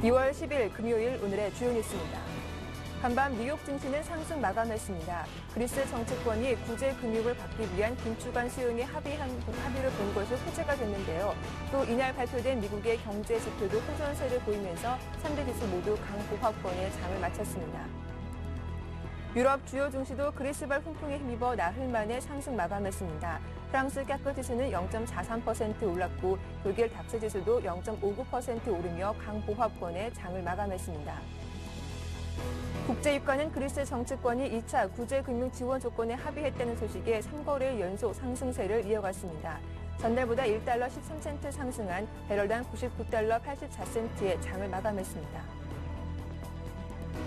(2월 10일) 금요일 오늘의 주요 뉴스입니다. 한밤 뉴욕 증시는 상승 마감했습니다. 그리스 정치권이 구제 금융을 받기 위한 긴축안 수용에 합의를 본 것으로 호재가 됐는데요. 또 이날 발표된 미국의 경제 지표도 호전세를 보이면서 3대 지수 모두 강보합권에 장을 마쳤습니다. 유럽 주요 증시도 그리스발 훈풍에 힘입어 나흘 만에 상승 마감했습니다. 프랑스 까크 지수는 0.43% 올랐고 독일 닥스 지수도 0.59% 오르며 강보합권에 장을 마감했습니다. 국제유가는 그리스 정치권이 2차 구제금융 지원 조건에 합의했다는 소식에 3거래일 연속 상승세를 이어갔습니다. 전날보다 1달러 13센트 상승한 배럴당 99달러 84센트의 장을 마감했습니다.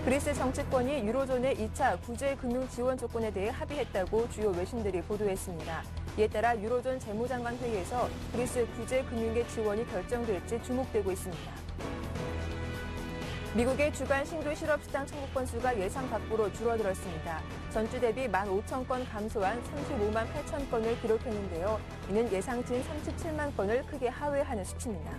그리스 정치권이 유로존의 2차 구제금융 지원 조건에 대해 합의했다고 주요 외신들이 보도했습니다. 이에 따라 유로존 재무장관 회의에서 그리스 구제금융의 지원이 결정될지 주목되고 있습니다. 미국의 주간 신규 실업시장 청구 건수가 예상 밖으로 줄어들었습니다. 전주 대비 15,000건 감소한 35만 8천 건을 기록했는데요. 이는 예상치인 37만 건을 크게 하회하는 수치입니다.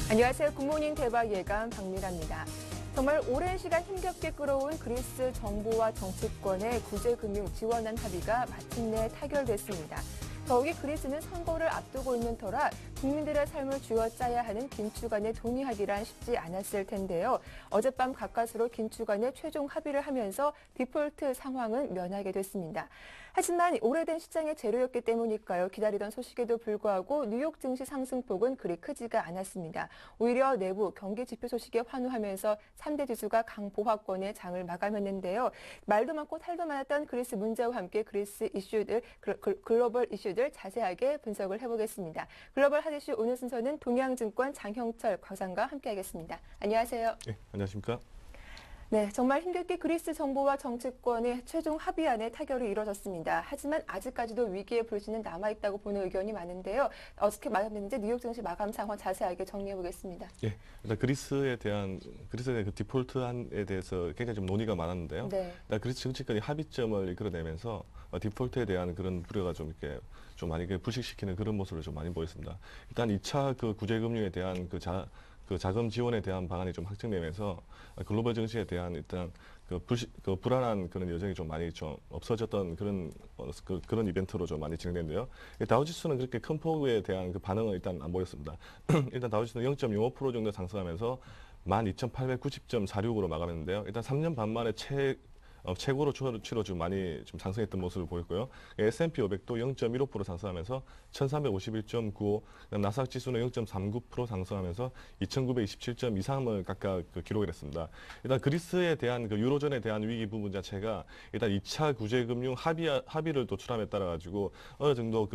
안녕하세요. 굿모닝 대박 예감 박미라입니다. 정말 오랜 시간 힘겹게 끌어온 그리스 정부와 정치권의 구제금융 지원안 합의가 마침내 타결됐습니다. 더욱이 그리스는 선거를 앞두고 있는 터라 국민들의 삶을 쥐어짜야 하는 긴축안에 동의하기란 쉽지 않았을 텐데요. 어젯밤 가까스로 긴축안에 최종 합의를 하면서 디폴트 상황은 면하게 됐습니다. 하지만 오래된 시장의 재료였기 때문일까요? 기다리던 소식에도 불구하고 뉴욕 증시 상승폭은 그리 크지가 않았습니다. 오히려 내부 경기 지표 소식에 환호하면서 3대 지수가 강보합권의 장을 마감했는데요. 말도 많고 탈도 많았던 그리스 문제와 함께 그리스 이슈들, 글로벌 이슈들 자세하게 분석을 해보겠습니다. 글로벌 핫이슈 오늘 순서는 동양증권 장형철 과장과 함께하겠습니다. 안녕하세요. 네, 안녕하십니까? 네, 정말 힘겹게 그리스 정부와 정치권의 최종 합의안에 타결이 이뤄졌습니다. 하지만 아직까지도 위기의 불씨는 남아있다고 보는 의견이 많은데요. 어떻게 마감됐는지 뉴욕 증시 마감 상황 자세하게 정리해 보겠습니다. 네, 일단 그리스의 그 디폴트안에 대해서 굉장히 좀 논의가 많았는데요. 네. 일단 그리스 정치권이 합의점을 이끌어내면서 디폴트에 대한 그런 우려가 좀 이렇게 좀 많이 불식시키는 그런 모습을 좀 많이 보였습니다. 일단 2차 그 구제금융에 대한 그 자금 지원에 대한 방안이 좀 확정되면서 글로벌 증시에 대한 일단 그 불안한 그런 여정이 좀 많이 좀 없어졌던 그런 이벤트로 좀 많이 진행됐는데요. 다우지수는 그렇게 큰 폭에 대한 그 반응은 일단 안 보였습니다. 일단 다우지수는 0.05% 정도 상승하면서 12,890.46으로 마감했는데요. 일단 3년 반 만에 최고로 치러 많이 좀 상승했던 모습을 보였고요. S&P 500도 0.15% 상승하면서 1,351.95, 나스닥 지수는 0.39% 상승하면서 2,927.23을 각각 기록을 했습니다. 일단 그리스에 대한 유로존에 대한 위기 부분 자체가 일단 2차 구제금융 합의를 도출함에 따라 가지고 어느 정도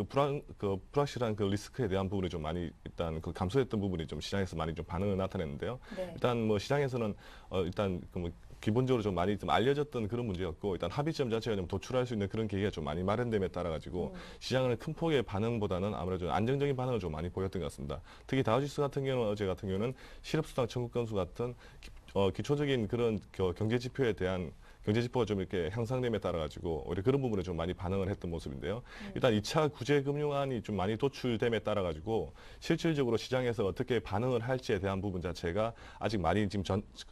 불확실한 리스크에 대한 부분이 좀 많이 일단 감소했던 부분이 좀 시장에서 많이 좀 반응을 나타냈는데요. 네. 일단 뭐 시장에서는 일단 기본적으로 좀 많이 좀 알려졌던 그런 문제였고, 일단 합의점 자체가 좀 도출할 수 있는 그런 계기가 좀 많이 마련됨에 따라 가지고 시장은 큰 폭의 반응보다는 아무래도 좀 안정적인 반응을 좀 많이 보였던 것 같습니다. 특히 다우지수 같은 경우는 어제 같은 경우는 실업수당 청구 건수 같은 기초적인 그런 경제 지표에 대한 경제 지표가 좀 이렇게 향상됨에 따라 가지고 오히려 그런 부분에 좀 많이 반응을 했던 모습인데요. 일단 2차 구제금융안이 좀 많이 도출됨에 따라 가지고 실질적으로 시장에서 어떻게 반응을 할지에 대한 부분 자체가 아직 많이 지금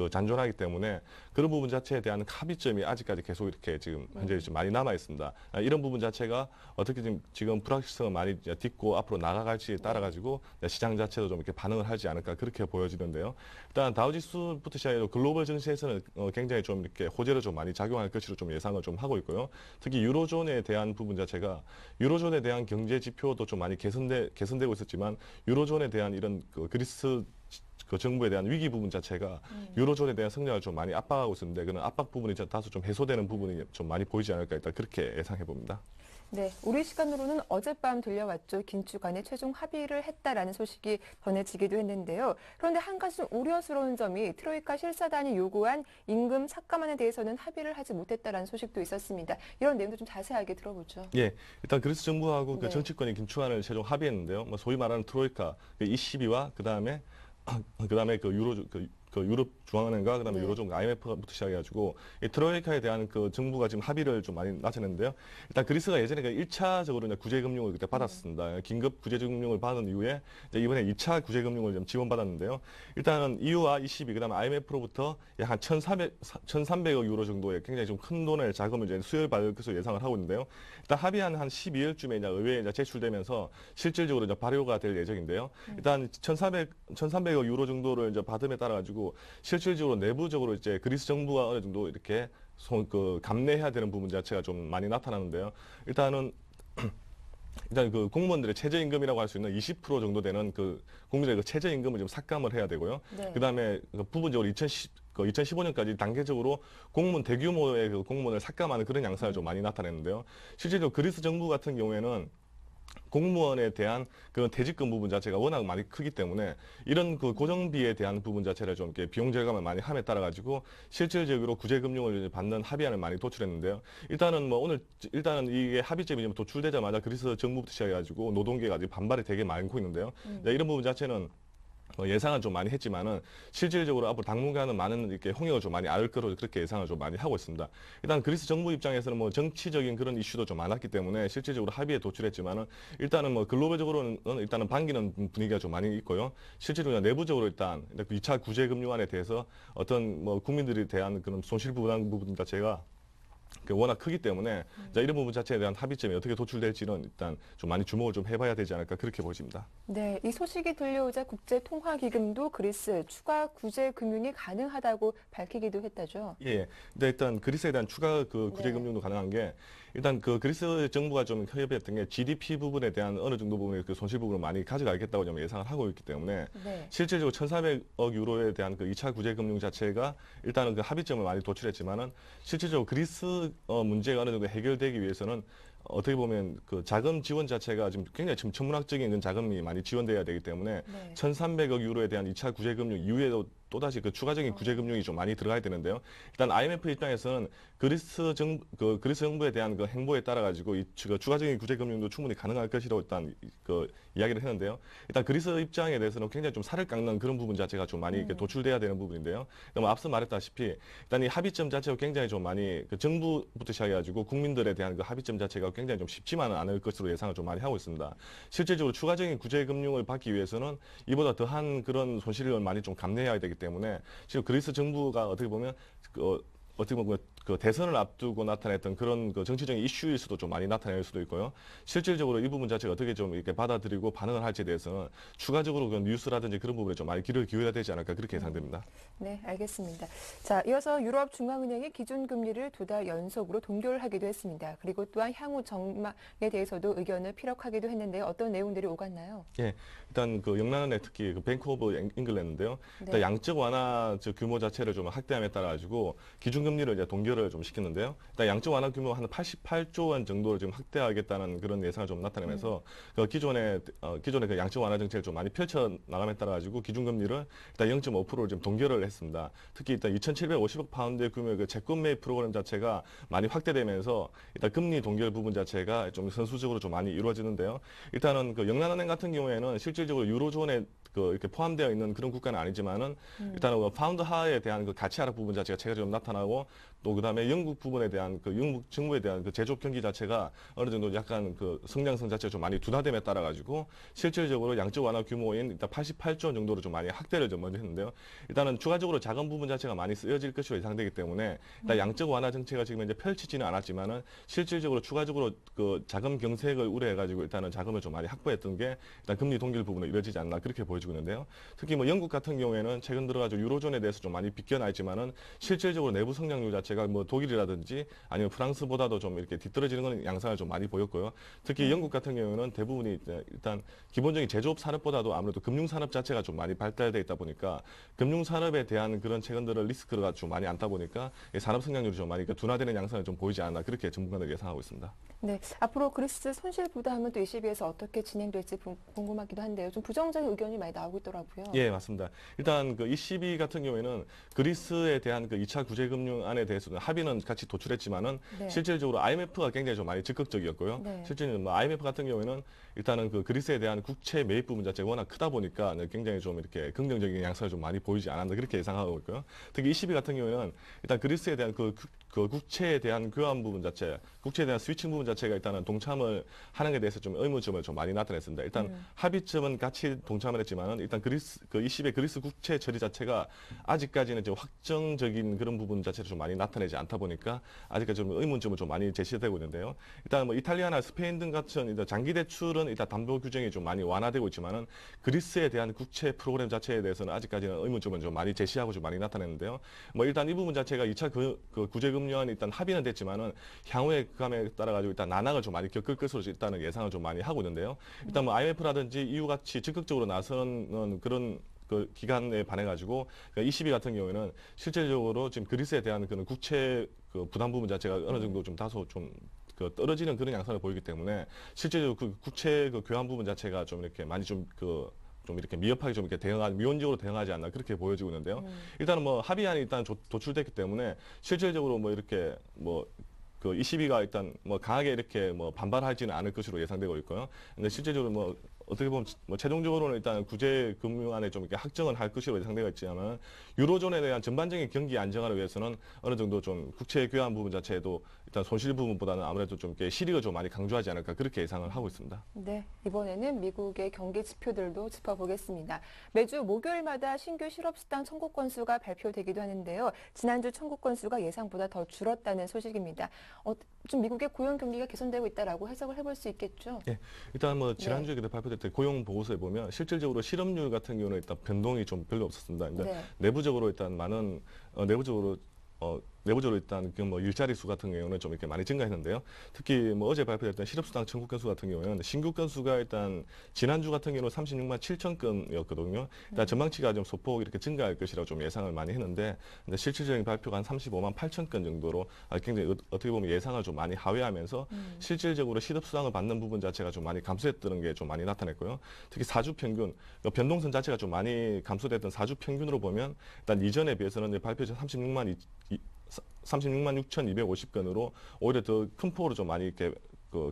잔존하기 때문에 그런 부분 자체에 대한 합의점이 아직까지 계속 이렇게 지금 현재 좀 많이 남아 있습니다. 이런 부분 자체가 어떻게 지금 불확실성을 많이 딛고 앞으로 나가갈지에 따라 가지고 시장 자체도 좀 이렇게 반응을 하지 않을까 그렇게 보여지는데요. 일단 다우지수부터 시작해서 글로벌 증시에서는 굉장히 좀 이렇게 호재를 좀 많이 작용할 것으로 좀 예상을 좀 하고 있고요. 특히 유로존에 대한 부분 자체가 유로존에 대한 경제 지표도 좀 많이 개선되고 있었지만 유로존에 대한 이런 그리스 정부에 대한 위기 부분 자체가 유로존에 대한 성장을 좀 많이 압박하고 있었는데 그런 압박 부분이 다소 좀 해소되는 부분이 좀 많이 보이지 않을까 일단 그렇게 예상해 봅니다. 네, 우리 시간으로는 어젯밤 들려왔죠. 긴축 안에 최종 합의를 했다라는 소식이 전해지기도 했는데요. 그런데 한 가지 좀 우려스러운 점이 트로이카 실사단이 요구한 임금 삭감안에 대해서는 합의를 하지 못했다라는 소식도 있었습니다. 이런 내용도 좀 자세하게 들어보죠. 예, 일단 그리스 정부하고 네. 그 정치권이 긴축안을 최종 합의했는데요. 소위 말하는 트로이카, 그 ECB와 그다음에 그 유럽 중앙은행과 그다음에 네. 유로존 IMF부터 시작해가지고 이 트로이카에 대한 그 정부가 지금 합의를 좀 많이 나타냈는데요. 일단 그리스가 예전에 그 1차적으로 이제 구제금융을 그때 받았습니다. 긴급 구제금융을 받은 이후에 이제 이번에 2차 구제금융을 좀 지원받았는데요. 일단은 EU와 ECB 그다음에 IMF로부터 약 한 1,300억 유로 정도의 굉장히 좀 큰 돈의 자금을 이제 수혈받을 것으로 예상을 하고 있는데요. 일단 합의한 한 12일쯤에 이제 의회에 이제 제출되면서 실질적으로 이제 발효가 될 예정인데요. 일단 1,300억 유로 정도를 이제 받음에 따라 가지고 실질적으로 내부적으로 이제 그리스 정부가 어느 정도 이렇게 감내해야 되는 부분 자체가 좀 많이 나타나는데요. 일단 그 공무원들의 최저임금이라고 할 수 있는 20% 정도 되는 그 국민의 그 최저임금을 좀 삭감을 해야 되고요. 네. 그다음에 그 부분적으로 2015년까지 단계적으로 공무원 대규모의 그 공무원을 삭감하는 그런 양상을 좀 많이 나타냈는데요. 실제로 그리스 정부 같은 경우에는 공무원에 대한 그런 퇴직금 부분 자체가 워낙 많이 크기 때문에 이런 그 고정비에 대한 부분 자체를 좀 이렇게 비용 절감을 많이 함에 따라 가지고 실질적으로 구제금융을 받는 합의안을 많이 도출했는데요. 일단은 이게 합의점이 좀 도출되자마자 그리스 정부부터 시작해가지고 노동계가 아직 반발이 되게 많고 있는데요. 이런 부분 자체는 예상은 좀 많이 했지만은 실질적으로 앞으로 당분간은 많은 이렇게 홍역을 좀 많이 앓을 거로 그렇게 예상을 좀 많이 하고 있습니다. 일단 그리스 정부 입장에서는 뭐 정치적인 그런 이슈도 좀 많았기 때문에 실질적으로 합의에 도출했지만은 일단은 뭐 글로벌적으로는 일단은 반기는 분위기가 좀 많이 있고요. 실제로 내부적으로 일단 2차 구제금융안에 대해서 어떤 뭐 국민들에 대한 그런 손실부담 부분 자체가 워낙 크기 때문에 이런 부분 자체에 대한 합의점이 어떻게 도출될지는 일단 좀 많이 주목을 좀 해봐야 되지 않을까 그렇게 보십니다. 네, 이 소식이 들려오자 국제통화기금도 그리스 추가 구제 금융이 가능하다고 밝히기도 했다죠. 예. 근데 일단 그리스에 대한 추가 그 구제 네. 금융도 가능한 게 일단 그 그리스 정부가 좀 협의했던 게 GDP 부분에 대한 어느 정도 부분의 그 손실 부분을 많이 가져가겠다고 좀 예상을 하고 있기 때문에 네. 실질적으로 1,400억 유로에 대한 그 2차 구제 금융 자체가 일단은 그 합의점을 많이 도출했지만은 실질적으로 그리스 문제가 어느 정도 해결되기 위해서는 어떻게 보면 그 자금 지원 자체가 지금 굉장히 지금 천문학적인 그 자금이 많이 지원돼야 되기 때문에 네. 1,300억 유로에 대한 2차 구제금융 이후에도 또다시 그 추가적인 구제금융이 좀 많이 들어가야 되는데요. 일단 IMF 입장에서는 그리스 정부에 대한 그 행보에 따라 가지고 추가적인 구제금융도 충분히 가능할 것이라고 일단 그 이야기를 했는데요. 일단 그리스 입장에 대해서는 굉장히 좀 살을 깎는 그런 부분 자체가 좀 많이 이렇게 도출돼야 되는 부분인데요. 그럼 앞서 말했다시피 일단 이 합의점 자체가 굉장히 좀 많이 그 정부부터 시작해가지고 국민들에 대한 그 합의점 자체가 굉장히 좀 쉽지만은 않을 것으로 예상을 좀 많이 하고 있습니다. 실질적으로 추가적인 구제금융을 받기 위해서는 이보다 더한 그런 손실을 많이 좀 감내해야 되기 때문에 지금 그리스 정부가 어떻게 보면 그 대선을 앞두고 나타냈던 그런 그 정치적인 이슈일 수도 좀 많이 나타낼 수도 있고요. 실질적으로 이 부분 자체가 어떻게 좀 이렇게 받아들이고 반응을 할지에 대해서는 추가적으로 그 뉴스라든지 그런 부분에 좀 많이 귀를 기울여야 되지 않을까 그렇게 예상됩니다. 네, 알겠습니다. 자, 이어서 유럽 중앙은행이 기준금리를 2달 연속으로 동결하기도 했습니다. 그리고 또한 향후 전망에 대해서도 의견을 피력하기도 했는데요. 어떤 내용들이 오갔나요? 예, 일단 그 영란은행 특히 그 뱅크 오브 잉글랜드인데요. 일단 네. 양적 완화 규모 자체를 좀 확대함에 따라 가지고 기준금리를 이제 동결을 좀 시켰는데요. 일단 양적 완화 규모 한 88조 원 정도를 지금 확대하겠다는 그런 예상을 좀 나타내면서 그 기존의 그 양적 완화 정책을 좀 많이 펼쳐 나감에 따라 가지고 기준금리를 일단 0.5%를 좀 동결을 했습니다. 특히 일단 2,750억 파운드의 규모의 그 채권 매입 프로그램 자체가 많이 확대되면서 일단 금리 동결 부분 자체가 좀 선수적으로 좀 많이 이루어지는데요. 일단은 그 영란은행 같은 경우에는 실질적으로 유로존의 이렇게 포함되어 있는 그런 국가는 아니지만은 일단은 파운드 하에 대한 그 가치 하락 부분 자체가 체계적으로 나타나고 또 그다음에 영국 부분에 대한 그 영국 정부에 대한 그 제조업 경기 자체가 어느 정도 약간 그 성장성 자체가 좀 많이 둔화됨에 따라 가지고 실질적으로 양적 완화 규모인 일단 88조 원 정도로 좀 많이 확대를 좀 먼저 했는데요. 일단은 추가적으로 자금 부분 자체가 많이 쓰여질 것으로 예상되기 때문에 일단 양적 완화 정책가 지금 이제 펼치지는 않았지만은 실질적으로 추가적으로 그 자금 경색을 우려해 가지고 일단은 자금을 좀 많이 확보했던 게 일단 금리 동결 부분에 이루어지지 않나 그렇게 보여지고 있는데요. 특히 뭐 영국 같은 경우에는 최근 들어가지고 유로존에 대해서 좀 많이 비껴나 있지만은 실질적으로 내부 성장률 자체가 뭐 독일이라든지 아니면 프랑스보다도 좀 이렇게 뒤떨어지는 건 양상을 좀 많이 보였고요. 특히 영국 같은 경우에는 대부분이 일단 기본적인 제조업 산업보다도 아무래도 금융 산업 자체가 좀 많이 발달돼 있다 보니까 금융 산업에 대한 그런 최근들은 리스크가 좀 많이 안다 보니까 산업 성장률이 좀 많이 둔화되는 양상을 좀 보이지 않나 그렇게 전문가들이 예상하고 있습니다. 네, 앞으로 그리스 손실 부담은 또 22에서 어떻게 진행될지 궁금하기도 한데요. 좀 부정적인 의견이 많이 나오고 있더라고요. 예, 맞습니다. 일단 그 ECB 같은 경우에는 그리스에 대한 그 2차 구제금융안에 대해서는 합의는 같이 도출했지만은 네. 실질적으로 IMF가 굉장히 좀 많이 적극적이었고요. 네. 실제는 뭐 IMF 같은 경우에는 일단은 그 그리스에 대한 국채 매입 부분 자체가 워낙 크다 보니까 굉장히 좀 이렇게 긍정적인 양상을 좀 많이 보이지 않았나 그렇게 예상하고 있고요. 특히 ECB 같은 경우에는 일단 그리스에 대한 그 국채에 대한 교환 부분 자체, 국채에 대한 스위칭 부분 자체가 일단은 동참을 하는 게 대해서 좀 의문점을 좀 많이 나타냈습니다. 일단 합의점은 같이 동참을 했지만은 일단 그 ECB의 그리스 국채 처리 자체가 아직까지는 좀 확정적인 그런 부분 자체를 좀 많이 나타내지 않다 보니까 아직까지 좀 의문점을 좀 많이 제시되고 있는데요. 일단 뭐 이탈리아나 스페인 등 같은 일단 장기 대출은 일단 담보 규정이 좀 많이 완화되고 있지만은 그리스에 대한 국채 프로그램 자체에 대해서는 아직까지는 의문점을 좀 많이 제시하고 좀 많이 나타냈는데요. 뭐 일단 이 부분 자체가 2차 구제금융안이 일단 합의는 됐지만은 향후에 그 감에 따라 가지고 일단 난항을 좀 많이 겪을 것으로 일단은 예상을 좀 많이 하고 있는데요. 일단 뭐 IMF라든지 EU 같이 적극적으로 나서는 그런 그 기간에 반해 가지고 그러니까 ECB 같은 경우에는 실질적으로 지금 그리스에 대한 그런 국채 그 부담 부분 자체가 어느 정도 좀 다소 좀 그 떨어지는 그런 양상을 보이기 때문에 실제로 그 국채 그 교환 부분 자체가 좀 이렇게 많이 좀 이렇게 미흡하게 좀 이렇게 미온적으로 대응하지 않나 그렇게 보여지고 있는데요. 일단은 뭐 합의안이 일단 도출됐기 때문에 실질적으로 뭐 이렇게 뭐 그 ECB가 일단 뭐 강하게 이렇게 뭐 반발하지는 않을 것으로 예상되고 있고요. 근데 실제적으로 뭐 어떻게 보면 뭐 최종적으로는 일단 구제 금융안에 좀 이렇게 확정을 할 것으로 예상되고 있지만 유로존에 대한 전반적인 경기 안정화를 위해서는 어느 정도 좀 국채 교환 부분 자체에도 일단 손실 부분보다는 아무래도 좀 이렇게 실익을 좀 많이 강조하지 않을까 그렇게 예상을 하고 있습니다. 네, 이번에는 미국의 경기 지표들도 짚어보겠습니다. 매주 목요일마다 신규 실업수당 청구 건수가 발표되기도 하는데요. 지난주 청구 건수가 예상보다 더 줄었다는 소식입니다. 좀 미국의 고용 경기가 개선되고 있다라고 해석을 해볼 수 있겠죠? 예, 일단 뭐 지난주에 발표됐던 고용 보고서에 보면 실질적으로 실업률 같은 경우는 일단 변동이 좀 별로 없었습니다. 근데 네. 내부적으로 일단 많은 내부적으로 일단 그 뭐 일자리 수 같은 경우는 좀 이렇게 많이 증가했는데요. 특히 뭐 어제 발표됐던 실업수당 청구 건수 같은 경우에는 신규 건수가 일단 지난주 같은 경우는 36만 7천 건이었거든요. 일단 전망치가 좀 소폭 이렇게 증가할 것이라고 좀 예상을 많이 했는데, 근데 실질적인 발표가 한 35만 8천 건 정도로 굉장히 어떻게 보면 예상을 좀 많이 하회하면서 실질적으로 실업수당을 받는 부분 자체가 좀 많이 감소했다는 게 좀 많이 나타냈고요. 특히 4주 평균 변동선 자체가 좀 많이 감소됐던 4주 평균으로 보면 일단 이전에 비해서는 발표전 36만 6,250건으로 오히려 더 큰 폭으로 좀 많이 이렇게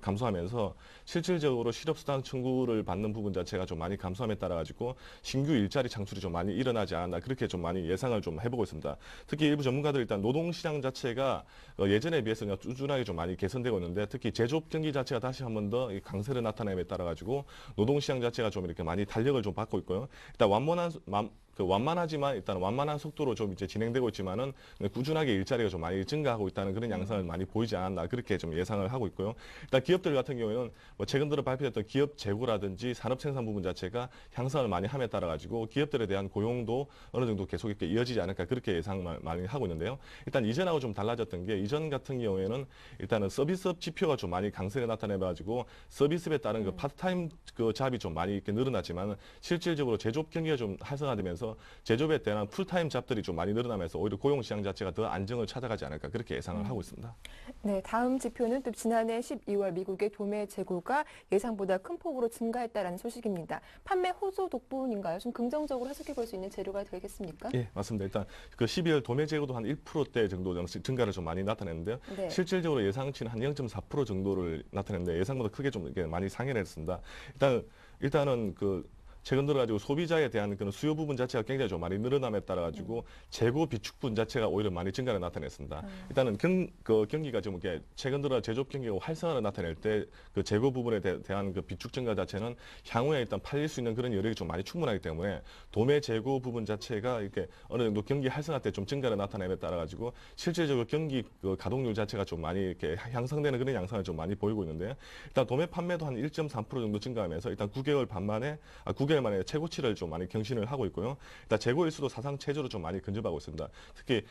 감소하면서 실질적으로 실업수당 청구를 받는 부분 자체가 좀 많이 감소함에 따라 가지고 신규 일자리 창출이 좀 많이 일어나지 않았나 그렇게 좀 많이 예상을 좀 해보고 있습니다. 특히 일부 전문가들 일단 노동시장 자체가 예전에 비해서 그냥 꾸준하게 좀 많이 개선되고 있는데 특히 제조업 경기 자체가 다시 한 번 더 강세를 나타냄에 따라 가지고 노동시장 자체가 좀 이렇게 많이 탄력을 좀 받고 있고요. 일단 완만하지만 일단 완만한 속도로 좀 이제 진행되고 있지만은 꾸준하게 일자리가 좀 많이 증가하고 있다는 그런 양상을 많이 보이지 않았나 그렇게 좀 예상을 하고 있고요. 일단 기업들 같은 경우에는 뭐 최근 들어 발표됐던 기업 재고라든지 산업 생산 부분 자체가 향상을 많이 함에 따라 가지고 기업들에 대한 고용도 어느 정도 계속 이렇게 이어지지 않을까 그렇게 예상을 많이 하고 있는데요. 일단 이전하고 좀 달라졌던 게 이전 같은 경우에는 일단은 서비스업 지표가 좀 많이 강세를 나타내 가지고 서비스업에 따른 그 파트타임 그 잡이 좀 많이 이렇게 늘어났지만 실질적으로 제조업 경기가 좀 활성화되면서 제조업에 대한 풀타임 잡들이 좀 많이 늘어나면서 오히려 고용 시장 자체가 더 안정을 찾아가지 않을까 그렇게 예상을 하고 있습니다. 네, 다음 지표는 또 지난해 12월 미국의 도매 재고가 예상보다 큰 폭으로 증가했다라는 소식입니다. 판매 호조 덕분인가요? 좀 긍정적으로 해석해 볼 수 있는 재료가 되겠습니까? 예, 맞습니다. 일단 그 12월 도매 재고도 한 1%대 정도 증가를 좀 많이 나타냈는데요. 네. 실질적으로 예상치는 한 0.4% 정도를 나타냈는데 예상보다 크게 좀 이렇게 많이 상회를 했습니다. 일단은 최근 들어 가지고 소비자에 대한 그런 수요 부분 자체가 굉장히 좀 많이 늘어남에 따라 가지고 재고 비축분 자체가 오히려 많이 증가를 나타냈습니다. 일단은 경기가 좀 이렇게 최근 들어 제조업 경기가 활성화를 나타낼 때 그 재고 부분에 대한 그 비축 증가 자체는 향후에 일단 팔릴 수 있는 그런 여력이 좀 많이 충분하기 때문에 도매 재고 부분 자체가 이렇게 어느 정도 경기 활성화 때 좀 증가를 나타냄에 따라 가지고 실질적으로 경기 그 가동률 자체가 좀 많이 이렇게 향상되는 그런 양상을 좀 많이 보이고 있는데요. 일단 도매 판매도 한 1.3% 정도 증가하면서 일단 9개월 만에 최고치를 좀 많이 경신을 하고 있고요. 일단 재고 일수도 사상 최저로 좀 많이 근접하고 있습니다. 특히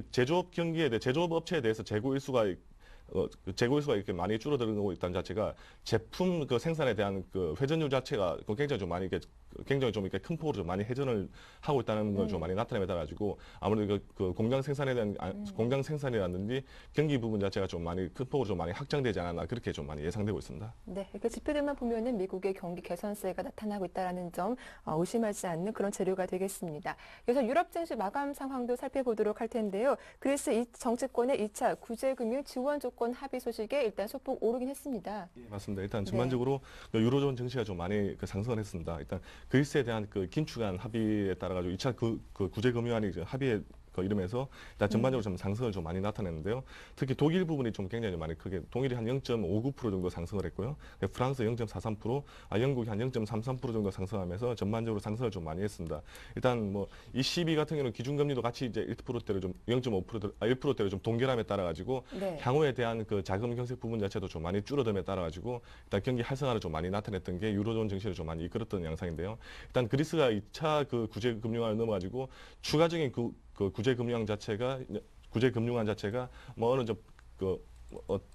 제조업 경기에 대해 제조업 업체에 대해서 재고 일수가 이렇게 많이 줄어들고 있다는 자체가 제품 그 생산에 대한 그 회전율 자체가 굉장히 좀 이렇게 큰 폭으로 좀 많이 회전을 하고 있다는 걸 좀 많이 나타내에 따라 가지고 아무래도 그 공장 생산에 대한 공장 생산이라든지 경기 부분 자체가 좀 많이 큰 폭으로 좀 많이 확장되지 않았나 그렇게 좀 많이 예상되고 있습니다. 네, 그 지표들만 보면은 미국의 경기 개선세가 나타나고 있다는 점 의심하지 않는 그런 재료가 되겠습니다. 그래서 유럽 증시 마감 상황도 살펴보도록 할 텐데요. 그리스 정치권의 2차 구제금융 지원 조건 합의 소식에 일단 소폭 오르긴 했습니다. 맞습니다. 일단 전반적으로 유로존 증시가 좀 많이 상승을 했습니다. 일단 그리스에 대한 그 긴축안 합의에 따라 가지고 2차 그 구제금융안이 합의에 이름에서 일단 전반적으로 좀 상승을 좀 많이 나타냈는데요. 특히 독일 부분이 좀 굉장히 많이 크게 독일이 한 0.59% 정도 상승을 했고요. 프랑스 0.43%, 영국이 한 0.33% 정도 상승하면서 전반적으로 상승을 좀 많이 했습니다. 일단 뭐 ECB 같은 경우는 기준금리도 같이 이제 1%대로 좀 1%대로 좀 동결함에 따라 가지고 향후에 대한 그 자금 경색 부분 자체도 좀 많이 줄어듦에 따라 가지고 일단 경기 활성화를 좀 많이 나타냈던 게 유로존 증시를 좀 많이 이끌었던 양상인데요. 일단 그리스가 2차 그 구제금융안을 넘어가지고 추가적인 그 구제금융안 자체가 뭐 어느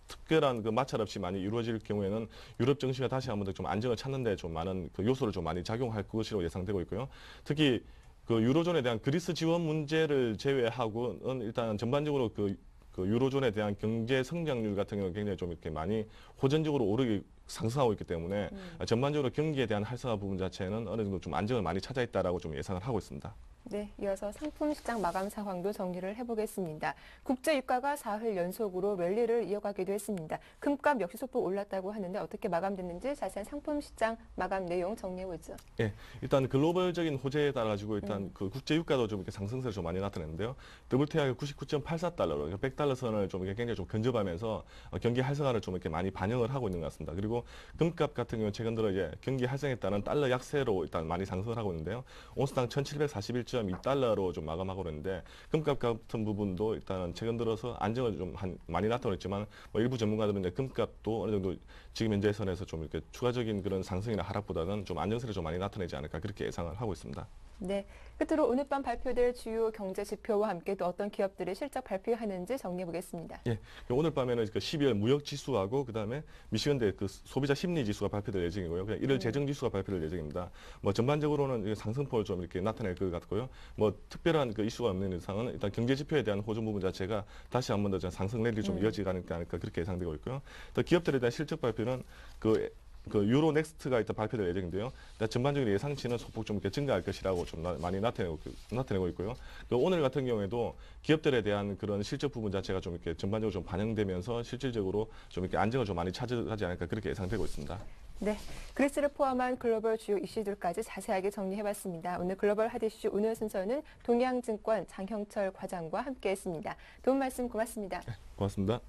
특별한 그 마찰 없이 많이 이루어질 경우에는 유럽 증시가 다시 한번 더 좀 안정을 찾는데 좀 많은 그 요소를 좀 많이 작용할 것으로 예상되고 있고요. 특히 그 유로존에 대한 그리스 지원 문제를 제외하고는 일단 전반적으로 그 유로존에 대한 경제 성장률 같은 경우는 굉장히 좀 이렇게 많이 호전적으로 상승하고 있기 때문에 전반적으로 경기에 대한 활성화 부분 자체는 어느 정도 좀 안정을 많이 찾아 있다라고 좀 예상을 하고 있습니다. 네, 이어서 상품 시장 마감 상황도 정리를 해보겠습니다. 국제 유가가 4흘 연속으로 랠리를 이어가기도 했습니다. 금값 역시 소폭 올랐다고 하는데 어떻게 마감됐는지 자세한 상품 시장 마감 내용 정리해보죠. 예, 일단 글로벌적인 호재에 따라 가지고 일단 그 국제 유가도 좀 이렇게 상승세를 좀 많이 나타냈는데요. WTI가 99.84달러로 100달러 선을 좀 이렇게 굉장히 좀 근접하면서 경기 활성화를 좀 이렇게 많이 반영을 하고 있는 것 같습니다. 그리고 금값 같은 경우 최근 들어 이제 경기 활성에 따른 달러 약세로 일단 많이 상승을 하고 있는데요. 온스당 1,741.2달러로 좀 마감하고 있는데 금값 같은 부분도 일단은 최근 들어서 안정을 좀 많이 나타냈지만 뭐 일부 전문가들은 이제 금값도 어느 정도 지금 현재 선에서 좀 이렇게 추가적인 그런 상승이나 하락보다는 좀 안정세를 좀 많이 나타내지 않을까 그렇게 예상을 하고 있습니다. 네, 끝으로 오늘 밤 발표될 주요 경제 지표와 함께 또 어떤 기업들이 실적 발표하는지 정리해 보겠습니다. 예, 오늘 밤에는 그 12월 무역 지수하고 그다음에 미시건대 그 소비자 심리 지수가 발표될 예정이고요. 그냥 1월 재정 지수가 발표될 예정입니다. 뭐 전반적으로는 상승폭을 좀 이렇게 나타낼 것 같고요. 뭐 특별한 그 이슈가 없는 이상은 일단 경제 지표에 대한 호전 부분 자체가 다시 한 번 더 상승 랠리 좀 이어지지 않을까 그렇게 예상되고 있고요. 또 기업들에 대한 실적 발표는 그 유로넥스트가 일단 발표될 예정인데요. 전반적인 예상치는 소폭 좀 이렇게 증가할 것이라고 좀 많이 나타내고 있고요. 오늘 같은 경우에도 기업들에 대한 그런 실적 부분 자체가 좀 이렇게 전반적으로 좀 반영되면서 실질적으로 좀 이렇게 안정을 좀 많이 찾아가지 않을까 그렇게 예상되고 있습니다. 네, 그리스를 포함한 글로벌 주요 이슈들까지 자세하게 정리해봤습니다. 오늘 글로벌 핫 이슈 오늘 순서는 동양증권 장형철 과장과 함께했습니다. 도움 말씀 고맙습니다. 네, 고맙습니다.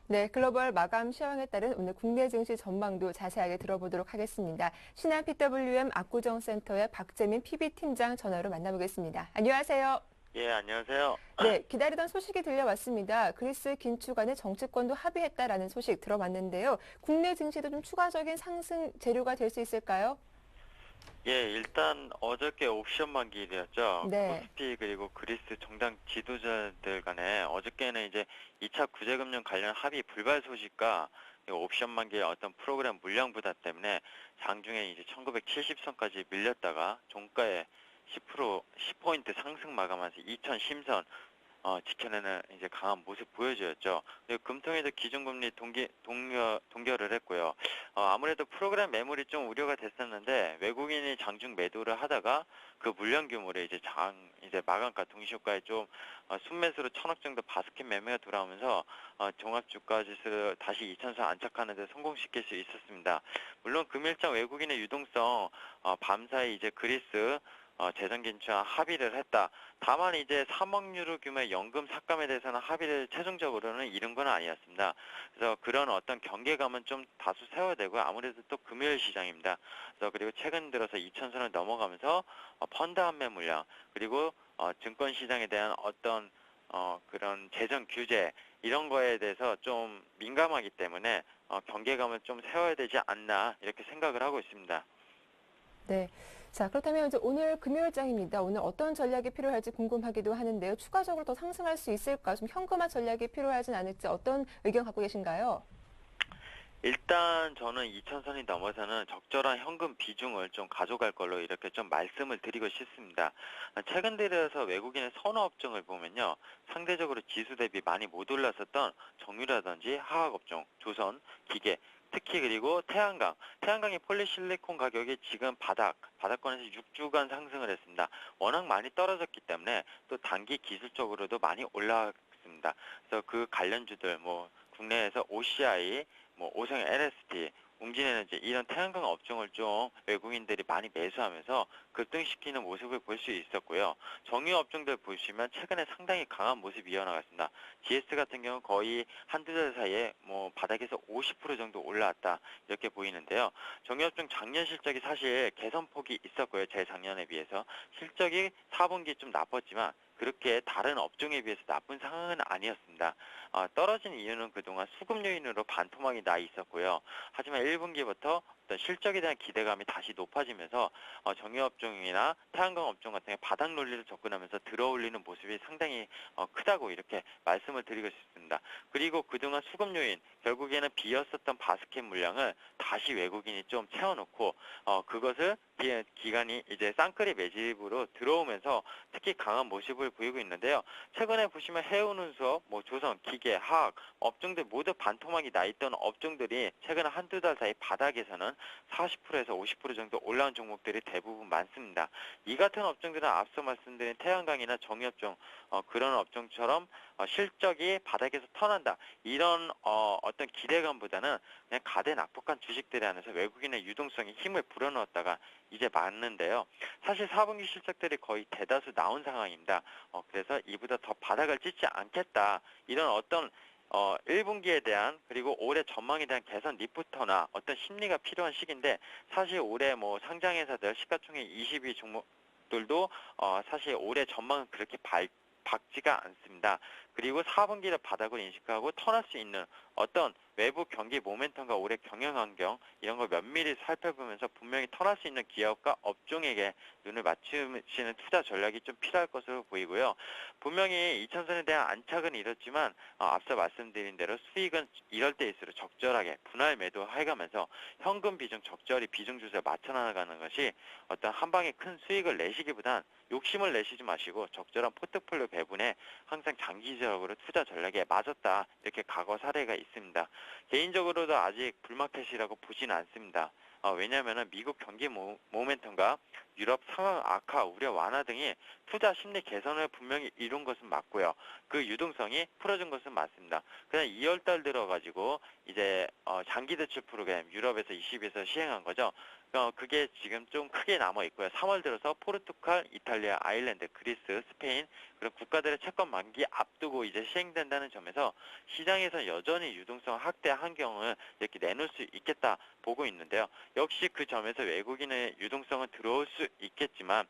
네, 글로벌 마감 시황에 따른 오늘 국내 증시 전망도 자세하게 들어보도록 하겠습니다. 신한 PWM 압구정센터의 박재민 PB팀장 전화로 만나보겠습니다. 안녕하세요. 예, 안녕하세요. 네, 기다리던 소식이 들려왔습니다. 그리스 긴축 간의 정치권도 합의했다라는 소식 들어봤는데요. 국내 증시도 좀 추가적인 상승 재료가 될 수 있을까요? 예, 일단 어저께 옵션 만기일이었죠. 네. 코스피 그리고 그리스 정당 지도자들 간에 어저께는 이제 2차 구제금융 관련 합의 불발 소식과 이 옵션 만기의 어떤 프로그램 물량 부담 때문에 장중에 이제 1970선까지 밀렸다가 종가에 10포인트 상승 마감하면서 2010선 지켜내는 이제 강한 모습 보여주었죠. 그리고 금통위도 기준금리 동결을 했고요. 아무래도 프로그램 매물이 좀 우려가 됐었는데 외국인이 장중 매도를 하다가 그 물량 규모를 이제 마감가 동시효과에 좀 순매수로 1,000억 정도 바스켓 매매가 돌아오면서 종합주가지수를 다시 2,000선 안착하는 데 성공시킬 수 있었습니다. 물론 금일장 외국인의 유동성 밤사이 이제 그리스 재정 긴축안 합의를 했다. 다만 이제 3억 유로 규모의 연금 삭감에 대해서는 합의를 최종적으로는 이룬 건 아니었습니다. 그래서 그런 어떤 경계감은 좀 다수 세워야 되고요. 아무래도 또 금요일 시장입니다. 그래서 그리고 최근 들어서 2,000선을 넘어가면서 펀드 환매 물량 그리고 증권 시장에 대한 어떤 그런 재정 규제 이런 거에 대해서 좀 민감하기 때문에 경계감을 좀 세워야 되지 않나 이렇게 생각을 하고 있습니다. 네. 자, 그렇다면 이제 오늘 금요일장입니다. 오늘 어떤 전략이 필요할지 궁금하기도 하는데요. 추가적으로 더 상승할 수 있을까? 좀 현금화 전략이 필요하진 않을지 어떤 의견 갖고 계신가요? 일단 저는 2,000선이 넘어서는 적절한 현금 비중을 좀 가져갈 걸로 이렇게 좀 말씀을 드리고 싶습니다. 최근 들어서 외국인의 선호 업종을 보면요. 상대적으로 지수 대비 많이 못 올랐었던 정유라든지 화학업종, 조선, 기계, 특히 그리고 태양광의 폴리실리콘 가격이 지금 바닥권에서 6주간 상승을 했습니다. 워낙 많이 떨어졌기 때문에 또 단기 기술적으로도 많이 올라왔습니다. 그래서 그 관련주들 국내에서 OCI, 오성 LST, 웅진에너지 이런 태양광 업종을 좀 외국인들이 많이 매수하면서 급등시키는 모습을 볼 수 있었고요. 정유 업종들 보시면 최근에 상당히 강한 모습이 이어나갔습니다. GS 같은 경우 거의 한두 달 사이에 바닥에서 50% 정도 올라왔다 이렇게 보이는데요. 정유 업종 작년 실적이 사실 개선폭이 있었고요. 재작년에 비해서 실적이 4분기 좀 나빴지만 그렇게 다른 업종에 비해서 나쁜 상황은 아니었습니다. 떨어진 이유는 그동안 수급 요인으로 반토막이 나 있었고요. 하지만 1분기부터 어떤 실적에 대한 기대감이 다시 높아지면서 정유업종이나 태양광 업종 같은 게 바닥 논리를 접근하면서 들어올리는 모습이 상당히 크다고 이렇게 말씀을 드리고 싶습니다. 그리고 그동안 수급 요인, 결국에는 비었었던 바스켓 물량을 다시 외국인이 좀 채워놓고 그것을 기관이 이제 쌍끌이 매집으로 들어오면서 특히 강한 모습을 보이고 있는데요. 최근에 보시면 해운운수업, 조선, 기계, 화학 업종들 모두 반토막이 나 있던 업종들이 최근 한두 달 사이 바닥에서는 40%에서 50% 정도 올라온 종목들이 대부분 많습니다. 이 같은 업종들은 앞서 말씀드린 태양광이나 정유업종 그런 업종처럼 실적이 바닥에서 턴한다. 이런 어떤 기대감보다는 그냥 가대낙폭한 주식들에 한해서 외국인의 유동성이 힘을 불어넣었다가 이제 맞는데요. 사실 4분기 실적들이 거의 대다수 나온 상황입니다. 그래서 이보다 더 바닥을 찢지 않겠다. 이런 어떤 1분기에 대한 그리고 올해 전망에 대한 개선 리포터나 어떤 심리가 필요한 시기인데 사실 올해 상장회사들 시가총액 20위 종목들도 사실 올해 전망은 그렇게 밝지가 않습니다. 그리고 4분기를 바닥으로 인식하고 턴할 수 있는 어떤 외부 경기 모멘텀과 올해 경영 환경 이런 걸 면밀히 살펴보면서 분명히 턴할 수 있는 기업과 업종에게 눈을 맞추시는 투자 전략이 좀 필요할 것으로 보이고요. 분명히 2,000선에 대한 안착은 이렇지만 앞서 말씀드린 대로 수익은 이럴 때일수록 적절하게 분할 매도해가면서 현금 비중 적절히 비중 조절 맞춰 나가는 것이 어떤 한 방에 큰 수익을 내시기보단 욕심을 내시지 마시고 적절한 포트폴리오 배분에 항상 장기적으로 투자 전략에 맞았다 이렇게 과거 사례가 있습니다. 개인적으로도 아직 불마켓이라고 보지는 않습니다. 왜냐하면 미국 경기 모멘텀과 유럽 상황 악화, 우려 완화 등이 투자 심리 개선을 분명히 이룬 것은 맞고요. 그 유동성이 풀어준 것은 맞습니다. 그냥 2월달 들어가지고 이제 장기 대출 프로그램 유럽에서 20에서 시행한 거죠. 그게 지금 좀 크게 남아 있고요. 3월 들어서 포르투갈, 이탈리아, 아일랜드, 그리스, 스페인 그런 국가들의 채권 만기 앞두고 이제 시행된다는 점에서 시장에서 여전히 유동성 확대 환경을 이렇게 내놓을 수 있겠다 보고 있는데요. 역시 그 점에서 외국인의 유동성은 들어올 수 있겠지만